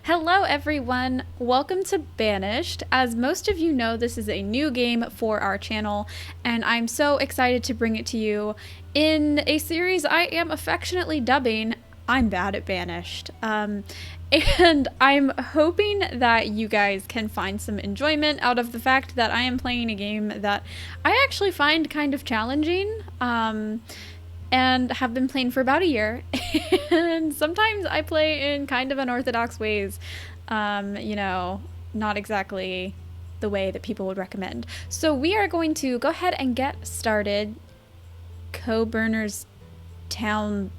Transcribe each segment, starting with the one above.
Hello everyone, welcome to Banished. As most of you know, this is a new game for our channel, and I'm so excited to bring it to you in a series I am affectionately dubbing I'm Bad at Banished. And I'm hoping that you guys can find some enjoyment out of the fact that I am playing a game that I actually find kind of challenging. And have been playing for about a year. And sometimes I play in kind of unorthodox ways, not exactly the way that people would recommend. So we are going to go ahead and get started. Coburners Town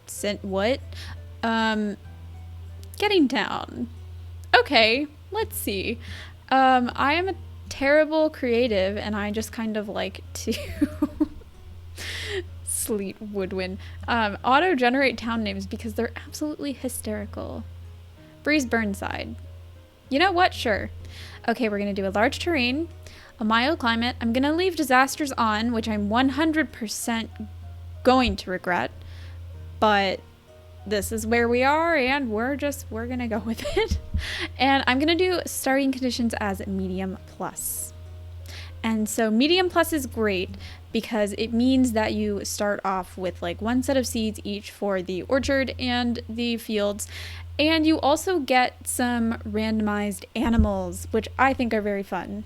sent what? Getting down. Okay, let's see. I am a terrible creative and I just kind of like to Sleet Woodwind. Auto-generate town names because they're absolutely hysterical. Breeze Burnside. You know what? Sure. Okay, we're going to do a large terrain, a mild climate. I'm going to leave disasters on, which I'm 100% going to regret. But this is where we are, and we're going to go with it. And I'm going to do starting conditions as medium plus. And so medium plus is great because it means that you start off with like one set of seeds each for the orchard and the fields. And you also get some randomized animals, which I think are very fun.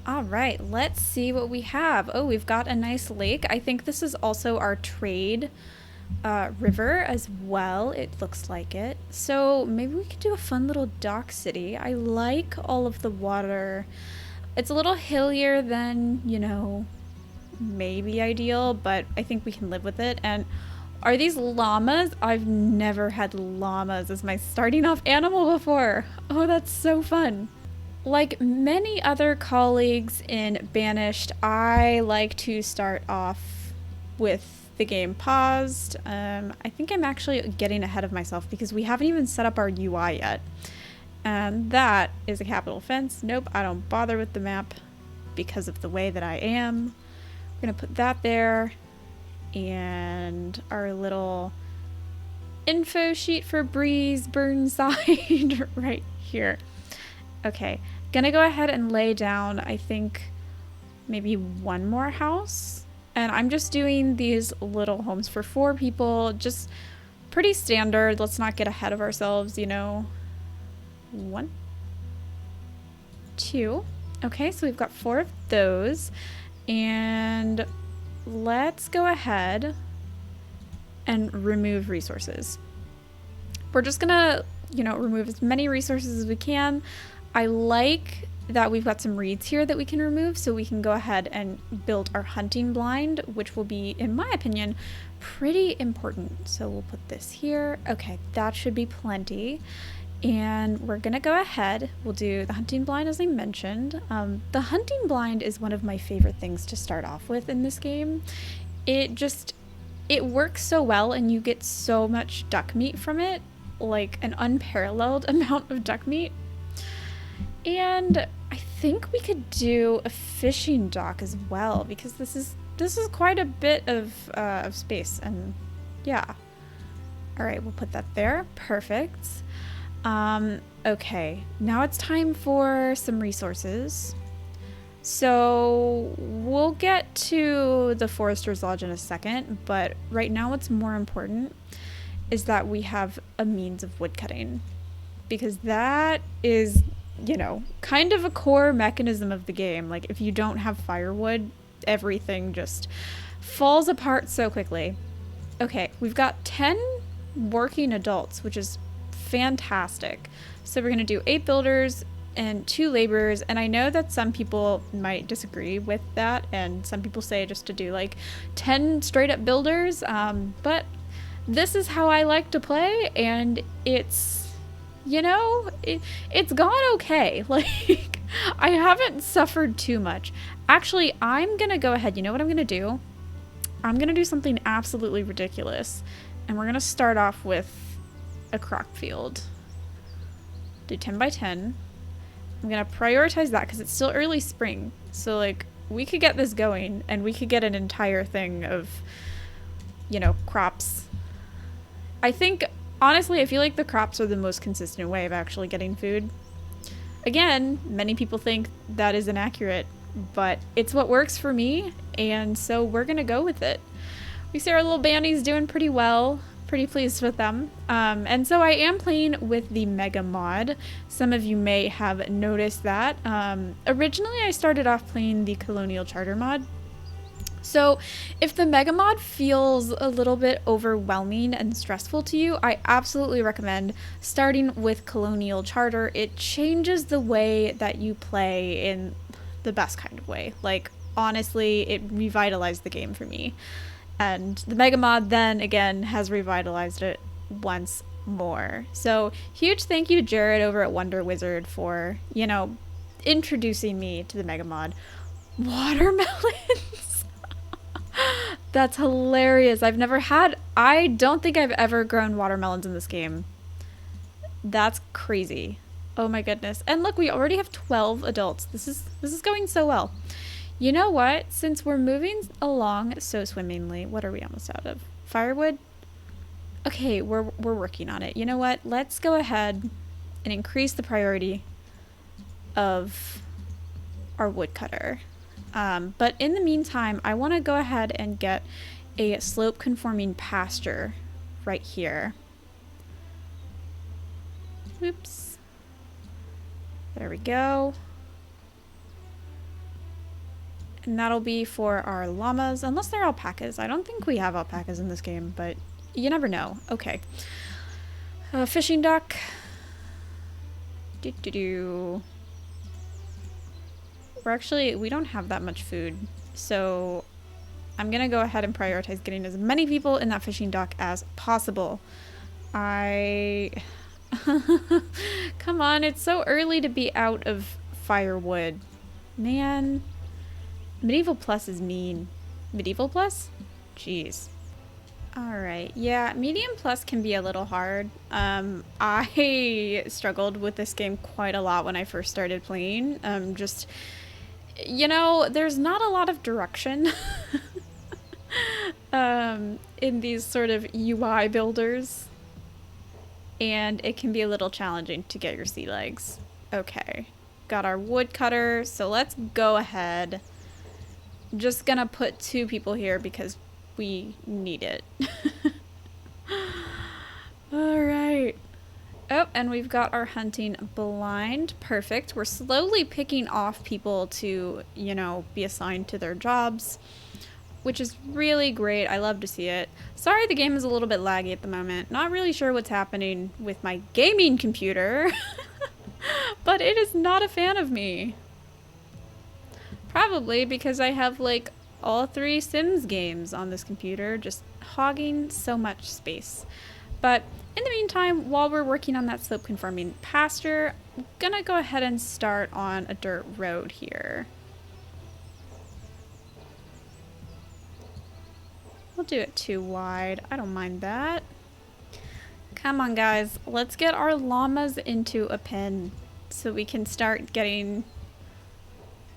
All right, let's see what we have. Oh, we've got a nice lake. I think this is also our trade river as well. It looks like it. So maybe we could do a fun little dock city. I like all of the water. It's a little hillier than, maybe ideal, but I think we can live with it. And are these llamas? I've never had llamas as my starting off animal before. Oh, that's so fun. Like many other colleagues in Banished, I like to start off with the game paused. I think I'm actually getting ahead of myself because we haven't even set up our UI yet. And that is a capital offense. Nope, I don't bother with the map because of the way that I am. We're gonna put that there. And our little info sheet for Breeze Burnside right here. Okay, gonna go ahead and lay down, I think, maybe one more house. And I'm just doing these little homes for 4 people, just pretty standard. Let's not get ahead of ourselves, 1, 2. Okay, so we've got 4 of those. And let's go ahead and remove resources. We're just gonna, remove as many resources as we can. I like that we've got some reeds here that we can remove, so we can go ahead and build our hunting blind, which will be, in my opinion, pretty important. So we'll put this here. Okay, that should be plenty. And we're gonna go ahead, we'll do the hunting blind as I mentioned. The hunting blind is one of my favorite things to start off with in this game. It works so well and you get so much duck meat from it, like an unparalleled amount of duck meat. And I think we could do a fishing dock as well because this is quite a bit of space, and yeah. All right, we'll put that there, perfect. Okay, now it's time for some resources. So we'll get to the Forester's Lodge in a second, but right now what's more important is that we have a means of woodcutting, because that is, kind of a core mechanism of the game. Like if you don't have firewood, everything just falls apart so quickly. Okay, we've got 10 working adults, which is fantastic. So we're going to do 8 builders and 2 laborers, and I know that some people might disagree with that, and some people say just to do like 10 straight up builders, but this is how I like to play, and it's it's gone okay. Like I haven't suffered too much. Actually, I'm gonna go ahead, you know what I'm gonna do? I'm gonna do something absolutely ridiculous, and we're gonna start off with a crock field. Do 10 by 10. I'm gonna prioritize that because it's still early spring, so like we could get this going and we could get an entire thing of crops. I think Honestly, I feel like the crops are the most consistent way of actually getting food. Again, many people think that is inaccurate, but it's what works for me, and so we're gonna go with it. We see our little bandies doing pretty well. Pretty pleased with them. And so I am playing with the Mega Mod. Some of you may have noticed that. Originally, I started off playing the Colonial Charter mod. So if the Mega Mod feels a little bit overwhelming and stressful to you, I absolutely recommend starting with Colonial Charter. It changes the way that you play in the best kind of way. Like, honestly, it revitalized the game for me. And the Mega Mod then again has revitalized it once more. So huge thank you, Jared, over at Wonder Wizard for, you know, introducing me to the Mega Mod. Watermelons! That's hilarious. I don't think I've ever grown watermelons in this game. That's crazy. Oh my goodness. And look, we already have 12 adults. This is going so well. You know what? Since we're moving along so swimmingly, what are we almost out of? Firewood? Okay, we're working on it. You know what? Let's go ahead and increase the priority of our woodcutter. But in the meantime, I want to go ahead and get a slope conforming pasture right here. Oops. There we go. And that'll be for our llamas, unless they're alpacas. I don't think we have alpacas in this game, but you never know. Okay. Fishing dock. We don't have that much food, so I'm gonna go ahead and prioritize getting as many people in that fishing dock as possible. Come on, it's so early to be out of firewood. Man. Medieval Plus is mean. Medieval Plus? Jeez. Alright, yeah, Medium Plus can be a little hard. I struggled with this game quite a lot when I first started playing. You know, there's not a lot of direction in these sort of UI builders. And it can be a little challenging to get your sea legs. Okay, got our woodcutter, so let's go ahead. Just gonna put 2 people here because we need it. Alright. Oh, and we've got our hunting blind. Perfect. We're slowly picking off people to, you know, be assigned to their jobs, which is really great. I love to see it. Sorry the game is a little bit laggy at the moment. Not really sure what's happening with my gaming computer, but it is not a fan of me. Probably because I have like all 3 Sims games on this computer, just hogging so much space. But in the meantime, while we're working on that slope conforming pasture, I'm gonna go ahead and start on a dirt road here. We'll do it 2 wide. I don't mind that. Come on, guys. Let's get our llamas into a pen so we can start getting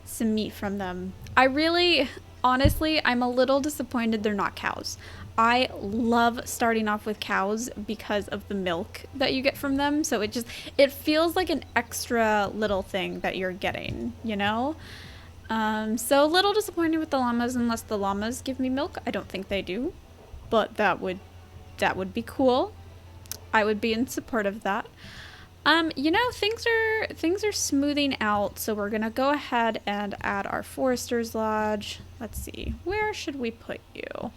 some meat from them. Honestly, I'm a little disappointed they're not cows. I love starting off with cows because of the milk that you get from them. So it feels like an extra little thing that you're getting, you know? So a little disappointed with the llamas unless the llamas give me milk. I don't think they do, but that would be cool. I would be in support of that. You know, things are smoothing out, so we're gonna go ahead and add our forester's lodge. Let's see, where should we put you?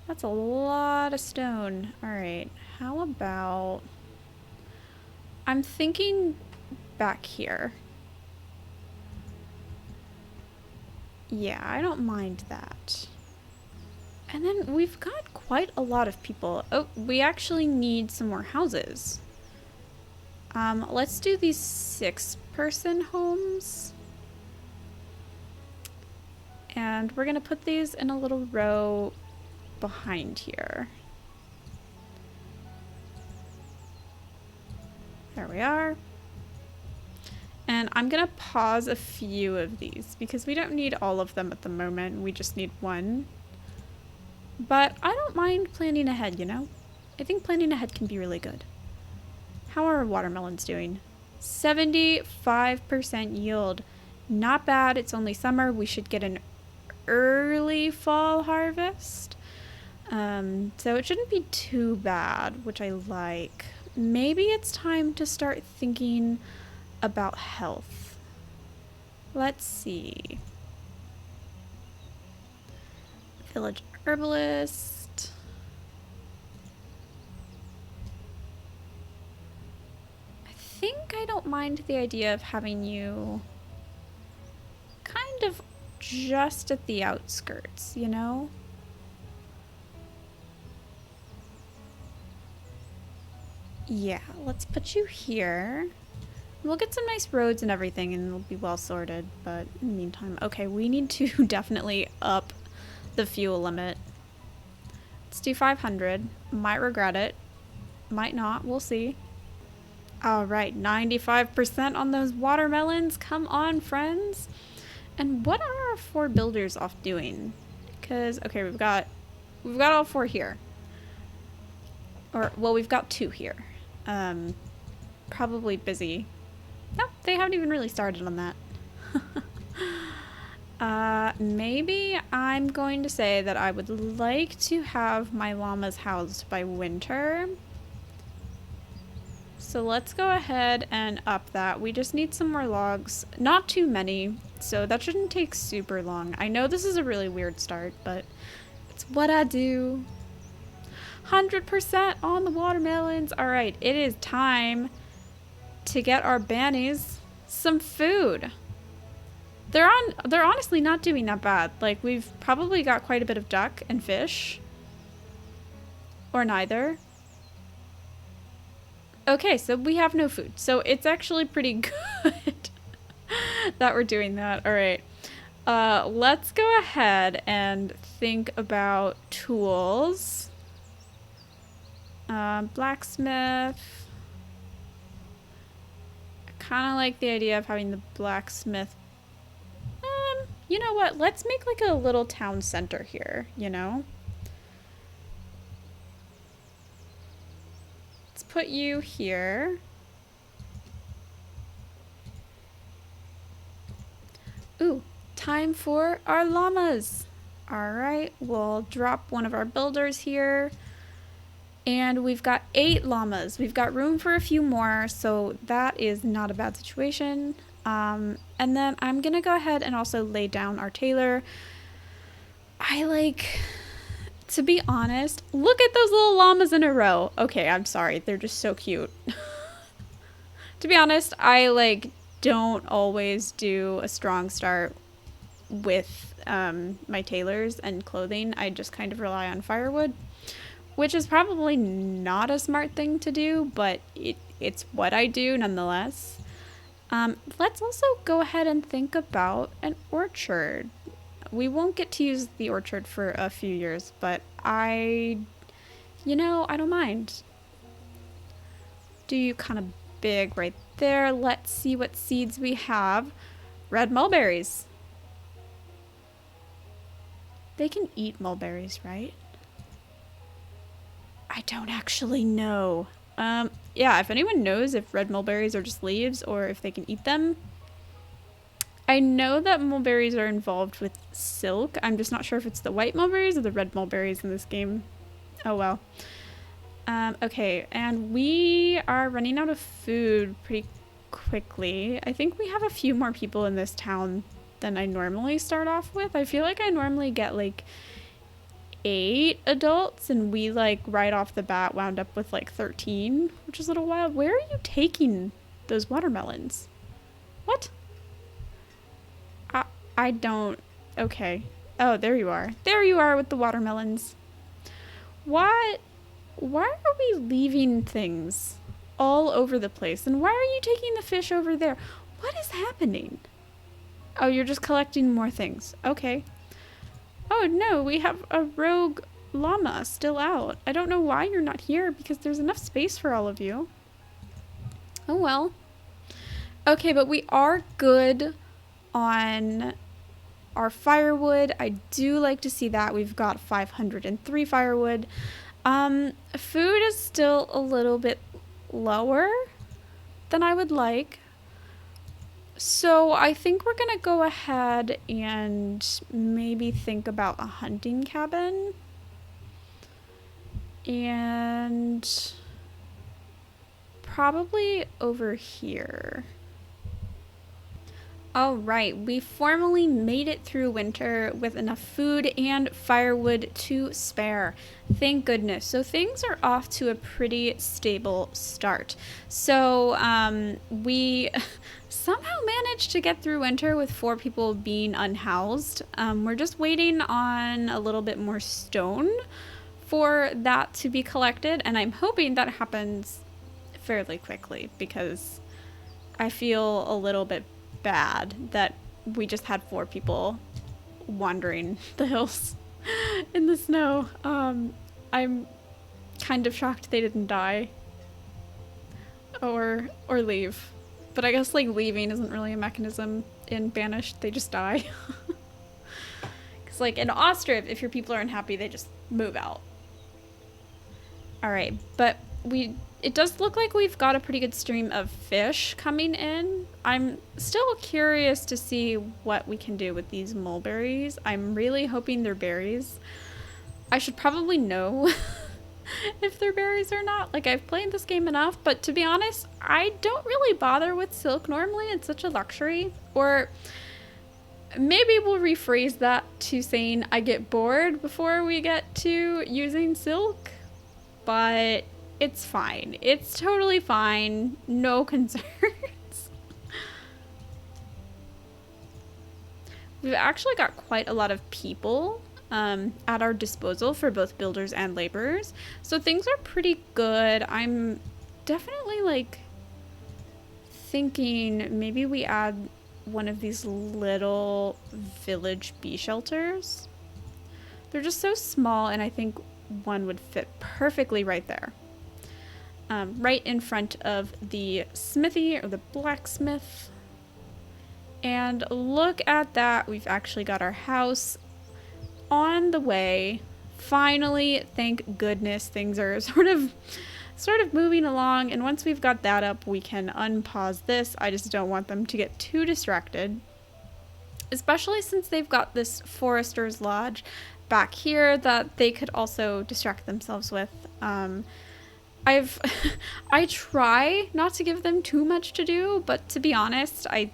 That's a lot of stone. All right, how about, I'm thinking back here. Yeah, I don't mind that. And then we've got quite a lot of people. Oh, we actually need some more houses. Let's do these 6-person homes. And we're gonna put these in a little row behind here. There we are. And I'm gonna pause a few of these because we don't need all of them at the moment. We just need 1. But I don't mind planning ahead, you know? I think planning ahead can be really good. How are our watermelons doing? 75% yield. Not bad. It's only summer. We should get an early fall harvest. So it shouldn't be too bad, which I like. Maybe it's time to start thinking about health. Let's see. Village herbalist. I think I don't mind the idea of having you kind of just at the outskirts, you know? Yeah, let's put you here. We'll get some nice roads and everything and it'll be well sorted, but in the meantime, okay, we need to definitely up the fuel limit. Let's do 500. Might regret it. Might not. We'll see. All right, 95% on those watermelons. Come on, friends. And what are our 4 builders off doing? Because, okay, we've got all 4 here. Or, well, we've got 2 here. Probably busy. Nope, they haven't even really started on that. Maybe I'm going to say that I would like to have my llamas housed by winter. So let's go ahead and up that. We just need some more logs. Not too many, so that shouldn't take super long. I know this is a really weird start, but it's what I do. 100% on the watermelons. All right, it is time to get our bannies some food. They're honestly not doing that bad. Like, we've probably got quite a bit of duck and fish. Or neither. Okay, so we have no food. So it's actually pretty good that we're doing that. All right. Let's go ahead and think about tools. Blacksmith. I kind of like the idea of having the blacksmith. You know what? Let's make like a little town center here, you know? Let's put you here. Ooh, time for our llamas. All right, we'll drop one of our builders here. And we've got 8 llamas. We've got room for a few more, so that is not a bad situation. And then I'm gonna go ahead and also lay down our tailor. To be honest, look at those little llamas in a row. Okay, I'm sorry, they're just so cute. To be honest, I don't always do a strong start with my tailors and clothing. I just kind of rely on firewood, which is probably not a smart thing to do, but it's what I do nonetheless. Let's also go ahead and think about an orchard. We won't get to use the orchard for a few years, but I don't mind. Do you kind of big right there. Let's see what seeds we have. Red mulberries. They can eat mulberries, right? I don't actually know. Yeah, if anyone knows if red mulberries are just leaves or if they can eat them. I know that mulberries are involved with silk. I'm just not sure if it's the white mulberries or the red mulberries in this game. Oh well. Okay, and we are running out of food pretty quickly. I think we have a few more people in this town than I normally start off with. I feel like I normally get 8 adults and we right off the bat wound up with 13, which is a little wild. Where are you taking those watermelons? What? I don't. Okay. Oh, there you are. There you are with the watermelons. What? Why are we leaving things all over the place? And why are you taking the fish over there? What is happening? Oh, you're just collecting more things. Okay. Oh no, we have a rogue llama still out. I don't know why you're not here because there's enough space for all of you. Oh well. Okay, but we are good on our firewood. I do like to see that. We've got 503 firewood. Food is still a little bit lower than I would like. So I think we're gonna go ahead and maybe think about a hunting cabin. And probably over here. All right, we formally made it through winter with enough food and firewood to spare. Thank goodness. So things are off to a pretty stable start. So we somehow managed to get through winter with 4 people being unhoused. We're just waiting on a little bit more stone for that to be collected, and I'm hoping that happens fairly quickly because I feel a little bit bad that we just had 4 people wandering the hills in the snow. I'm kind of shocked they didn't die or leave. But I guess like leaving isn't really a mechanism in Banished. They just die. Cuz like in Ostrip, if your people are unhappy, they just move out. All right, but it does look like we've got a pretty good stream of fish coming in. I'm still curious to see what we can do with these mulberries. I'm really hoping they're berries. I should probably know if they're berries or not. Like, I've played this game enough, but to be honest, I don't really bother with silk normally. It's such a luxury. Or maybe we'll rephrase that to saying I get bored before we get to using silk. But it's fine. It's totally fine. No concerns. We've actually got quite a lot of people at our disposal for both builders and laborers. So things are pretty good. I'm definitely like thinking maybe we add one of these little village bee shelters. They're just so small, and I think one would fit perfectly right there. Right in front of the smithy or the blacksmith. And look at that. We've actually got our house on the way. Finally, thank goodness, things are sort of moving along. And once we've got that up, we can unpause this. I just don't want them to get too distracted, especially since they've got this forester's lodge back here that they could also distract themselves with. I try not to give them too much to do, but to be honest, I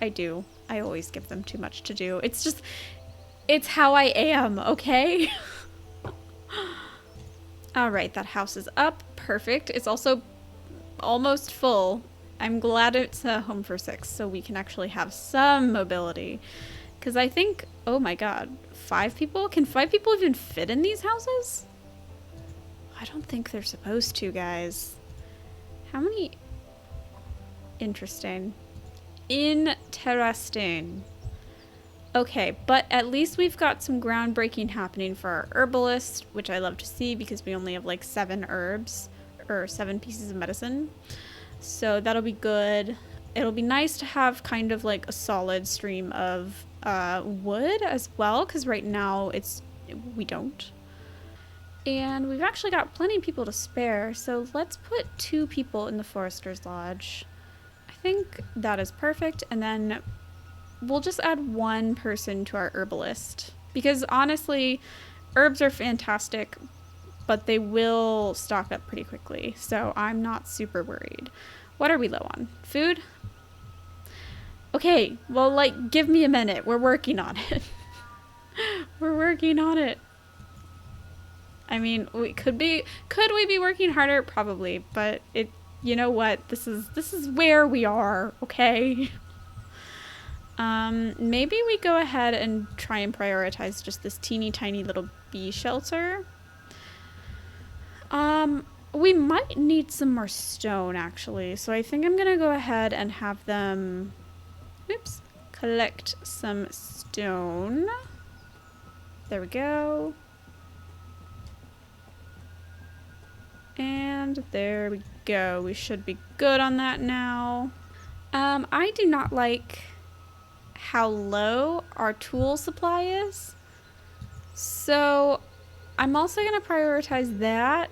do. I always give them too much to do. It's how I am, okay? All right, that house is up. Perfect. It's also almost full. I'm glad it's a home for 6, so we can actually have some mobility. Because I think, oh my god, 5 people? Can 5 people even fit in these houses? I don't think they're supposed to, guys. How many? Interesting. Interesting. Okay, but at least we've got some groundbreaking happening for our herbalist, which I love to see because we only have like 7 herbs or 7 pieces of medicine. So that'll be good. It'll be nice to have kind of like a solid stream of wood as well, because right now we don't. And we've actually got plenty of people to spare, so let's put 2 people in the Forester's Lodge. I think that is perfect, and then we'll just add 1 person to our herbalist. Because honestly, herbs are fantastic, but they will stock up pretty quickly, so I'm not super worried. What are we low on? Food? Okay, well, like, give me a minute. We're working on it. We're working on it. I mean, could we be working harder? Probably, but you know what? This is where we are, okay? Maybe we go ahead and try and prioritize just this teeny tiny little bee shelter. We might need some more stone, actually, so I think I'm gonna go ahead and have them, collect some stone. There we go. And there we go. We should be good on that now. I do not like how low our tool supply is. So I'm also going to prioritize that.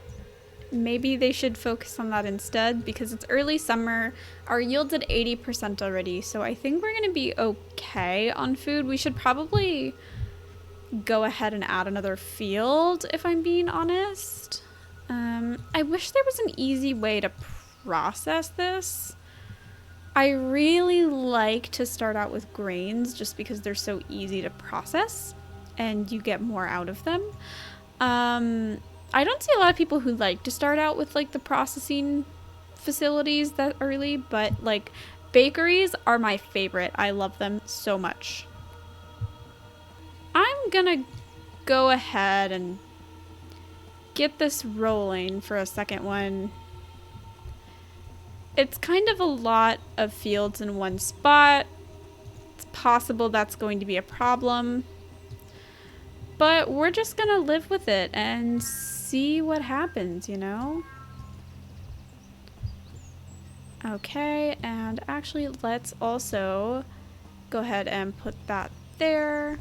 Maybe they should focus on that instead because it's early summer. Our yield's at 80% already, so I think we're going to be okay on food. We should probably go ahead and add another field, if I'm being honest. I wish there was an easy way to process this. I really like to start out with grains just because they're so easy to process and you get more out of them. I don't see a lot of people who like to start out with like the processing facilities that early, but like bakeries are my favorite. I love them so much. I'm gonna go ahead and get this rolling for a second one. It's kind of a lot of fields in one spot. It's possible that's going to be a problem, but we're just gonna live with it and see what happens, you know? Okay, and actually let's also go ahead and put that there.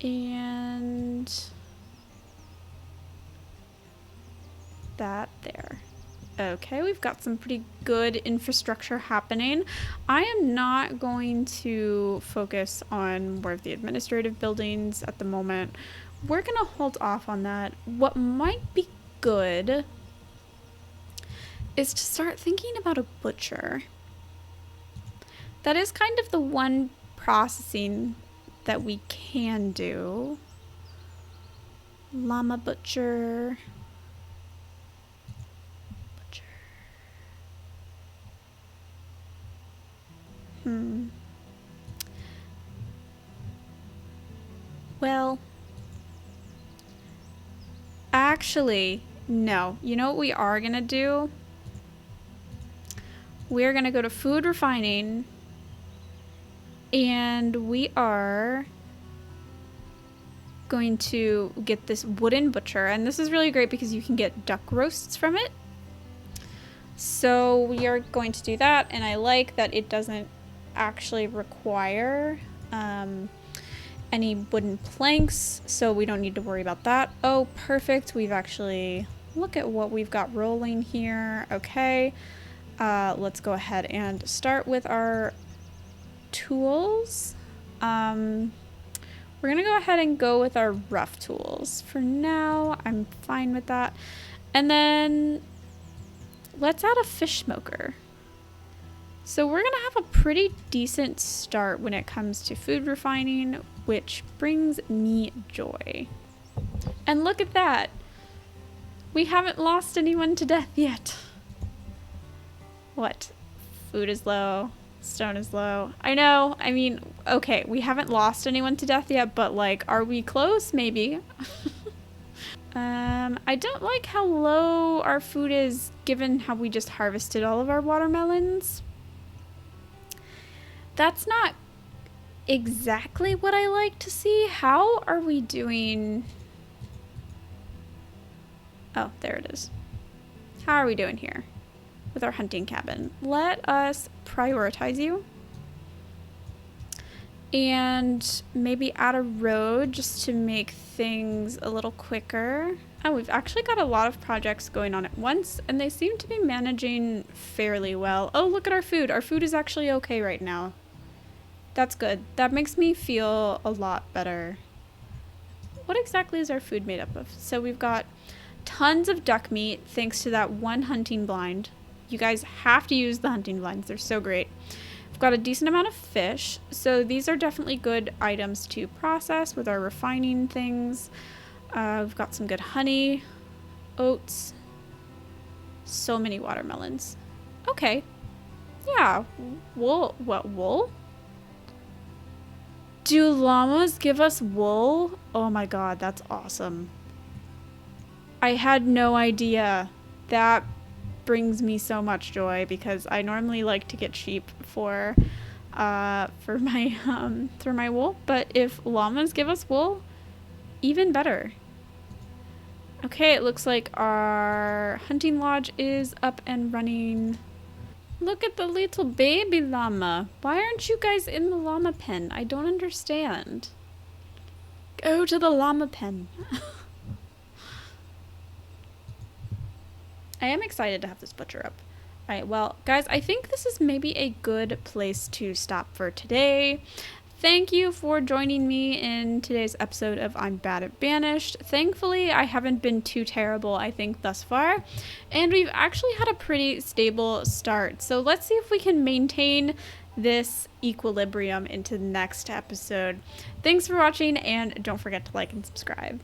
And that there. Okay, we've got some pretty good infrastructure happening. I am not going to focus on more of the administrative buildings at the moment. We're gonna hold off on that. What might be good is to start thinking about a butcher. That is kind of the one processing that we can do. Llama butcher. Well, actually, no. You know what we are gonna do? We're gonna go to food refining and we are going to get this wooden butcher, and this is really great because you can get duck roasts from it. So we are going to do that, and I like that it doesn't actually require any wooden planks, so we don't need to worry about that. Oh, perfect. We've actually, look at what we've got rolling here. Okay, let's go ahead and start with our tools. We're gonna go ahead and go with our rough tools for now. I'm fine with that. And then let's add a fish smoker. So we're gonna have a pretty decent start when it comes to food refining, which brings me joy. And look at that. We haven't lost anyone to death yet. What? Food is low. Stone is low. I know. I mean, okay, we haven't lost anyone to death yet, but like, are we close? Maybe. I don't like how low our food is given how we just harvested all of our watermelons. That's not exactly what I like to see. How are we doing? Oh, there it is. How are we doing here with our hunting cabin? Let us prioritize you. And maybe add a road just to make things a little quicker. Oh, we've actually got a lot of projects going on at once, and they seem to be managing fairly well. Oh, look at our food. Our food is actually okay right now. That's good. That makes me feel a lot better. What exactly is our food made up of? So we've got tons of duck meat thanks to that one hunting blind. You guys have to use the hunting blinds. They're so great. We've got a decent amount of fish. So these are definitely good items to process with our refining things. We've got some good honey, oats, so many watermelons. Okay. Yeah. Wool. What, wool? Do llamas give us wool? Oh my god, that's awesome. I had no idea. That brings me so much joy because I normally like to get sheep for my wool, but if llamas give us wool, even better. Okay, it looks like our hunting lodge is up and running. Look at the little baby llama. Why aren't you guys in the llama pen? I don't understand. Go to the llama pen. I am excited to have this butcher up. All right, well, guys, I think this is maybe a good place to stop for today. Thank you for joining me in today's episode of I'm Bad at Banished. Thankfully, I haven't been too terrible, I think, thus far. And we've actually had a pretty stable start. So let's see if we can maintain this equilibrium into the next episode. Thanks for watching, and don't forget to like and subscribe.